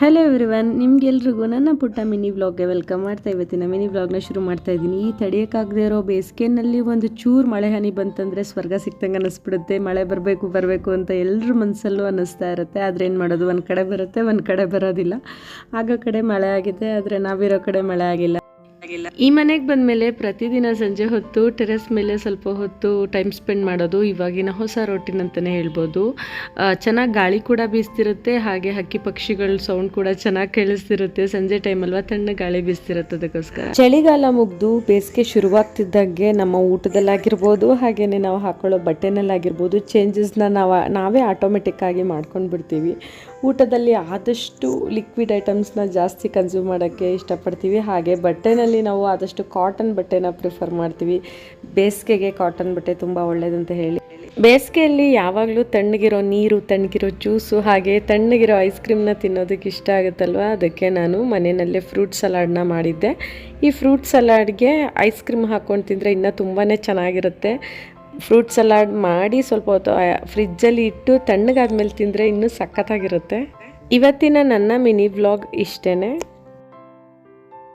Hello everyone, ನಿಮ್ಗೆಲ್ರಿಗೂ ನನ್ನ ಪುಟ್ಟ ಮಿನಿ ವ್ಲಾಗ್ಗೆ ವೆಲ್ಕಮ್ ಮಾಡ್ತಾ ಇವತ್ತಿನ ಮಿನಿ ವ್ಲಾಗ್ನ ಶುರು ಮಾಡ್ತಾ ಇದ್ದೀನಿ. ಈ ತಡೆಯೋಕ್ಕಾಗದೇ ಇರೋ ಬೇಸಿಗೆನಲ್ಲಿ ಒಂದು ಚೂರು ಮಳೆ ಹನಿ ಬಂತಂದರೆ ಸ್ವರ್ಗ ಸಿಕ್ತಂಗೆ ಅನ್ನಿಸ್ಬಿಡುತ್ತೆ. ಮಳೆ ಬರಬೇಕು ಅಂತ ಎಲ್ಲರ ಮನಸ್ಸಲ್ಲೂ ಅನ್ನಿಸ್ತಾ ಇರುತ್ತೆ. ಆದರೆ ಏನು ಮಾಡೋದು, ಒಂದು ಕಡೆ ಬರುತ್ತೆ, ಒಂದು ಕಡೆ ಬರೋದಿಲ್ಲ. ಆಗ ಕಡೆ ಮಳೆ ಆಗಿದೆ, ಆದರೆ ನಾವಿರೋ ಕಡೆ ಮಳೆ ಆಗಿಲ್ಲ. ಈ ಮನೆಗೆ ಬಂದಮೇಲೆ ಪ್ರತಿದಿನ ಸಂಜೆ ಹೊತ್ತು ಟೆರೆಸ್ ಮೇಲೆ ಸ್ವಲ್ಪ ಹೊತ್ತು ಟೈಮ್ ಸ್ಪೆಂಡ್ ಮಾಡೋದು ಇವಾಗಿನ ಹೊಸ ರೋಟೀನ್ ಅಂತಲೇ ಹೇಳ್ಬೋದು. ಚೆನ್ನಾಗಿ ಗಾಳಿ ಕೂಡ ಬೀಸ್ತಿರುತ್ತೆ, ಹಾಗೆ ಹಕ್ಕಿ ಪಕ್ಷಿಗಳ ಸೌಂಡ್ ಕೂಡ ಚೆನ್ನಾಗಿ ಕೇಳಿಸ್ತಿರುತ್ತೆ. ಸಂಜೆ ಟೈಮ್ ಅಲ್ವಾ, ತಣ್ಣ ಗಾಳಿ ಬೀಸ್ತಿರುತ್ತೆ. ಅದಕ್ಕೋಸ್ಕರ ಚಳಿಗಾಲ ಮುಗ್ದು ಬೇಸಿಗೆ ಶುರುವಾಗ್ತಿದ್ದಂಗೆ ನಮ್ಮ ಊಟದಲ್ಲಾಗಿರ್ಬೋದು, ಹಾಗೆಯೇ ನಾವು ಹಾಕೊಳ್ಳೋ ಬಟ್ಟೆನಲ್ಲಾಗಿರ್ಬೋದು ಚೇಂಜಸ್ನ ನಾವೇ ಆಟೋಮೆಟಿಕ್ ಆಗಿ ಮಾಡ್ಕೊಂಡು ಬಿಡ್ತೀವಿ. ಊಟದಲ್ಲಿ ಆದಷ್ಟು ಲಿಕ್ವಿಡ್ ಐಟಮ್ಸ್ನ ಜಾಸ್ತಿ ಕನ್ಸ್ಯೂಮ್ ಮಾಡೋಕ್ಕೆ ಇಷ್ಟಪಡ್ತೀವಿ. ಹಾಗೆ ಬಟ್ಟೆನಲ್ಲಿ ನಾವು ಆದಷ್ಟು ಕಾಟನ್ ಬಟ್ಟೆನ ಪ್ರಿಫರ್ ಮಾಡ್ತೀವಿ. ಬೇಸಿಗೆಗೆ ಕಾಟನ್ ಬಟ್ಟೆ ತುಂಬ ಒಳ್ಳೆಯದಂತ ಹೇಳಿ. ಬೇಸಿಗೆಯಲ್ಲಿ ಯಾವಾಗಲೂ ತಣ್ಣಗಿರೋ ನೀರು, ತಣ್ಣಗಿರೋ ಜ್ಯೂಸು, ಹಾಗೆ ತಣ್ಣಗಿರೋ ಐಸ್ ಕ್ರೀಮ್ನ ತಿನ್ನೋದಕ್ಕೆ ಇಷ್ಟ ಆಗುತ್ತಲ್ವ. ಅದಕ್ಕೆ ನಾನು ಮನೆಯಲ್ಲೇ ಫ್ರೂಟ್ ಸಲಾಡ್ನ ಮಾಡಿದ್ದೆ. ಈ ಫ್ರೂಟ್ ಸಲಾಡ್ಗೆ ಐಸ್ ಕ್ರೀಮ್ ಹಾಕ್ಕೊಂಡು ತಿಂದರೆ ಇನ್ನೂ ತುಂಬಾ ಚೆನ್ನಾಗಿರುತ್ತೆ. ಫ್ರೂಟ್ ಸಲಾಡ್ ಮಾಡಿ ಸ್ವಲ್ಪ ಹೊತ್ತು ಫ್ರಿಜ್ಜಲ್ಲಿ ಇಟ್ಟು ತಣ್ಣಗಾದ್ಮೇಲೆ ತಿಂದರೆ ಇನ್ನೂ ಸಖತ್ತಾಗಿರುತ್ತೆ. ಇವತ್ತಿನ ನನ್ನ ಮಿನಿ ವ್ಲಾಗ್ ಇಷ್ಟೇ.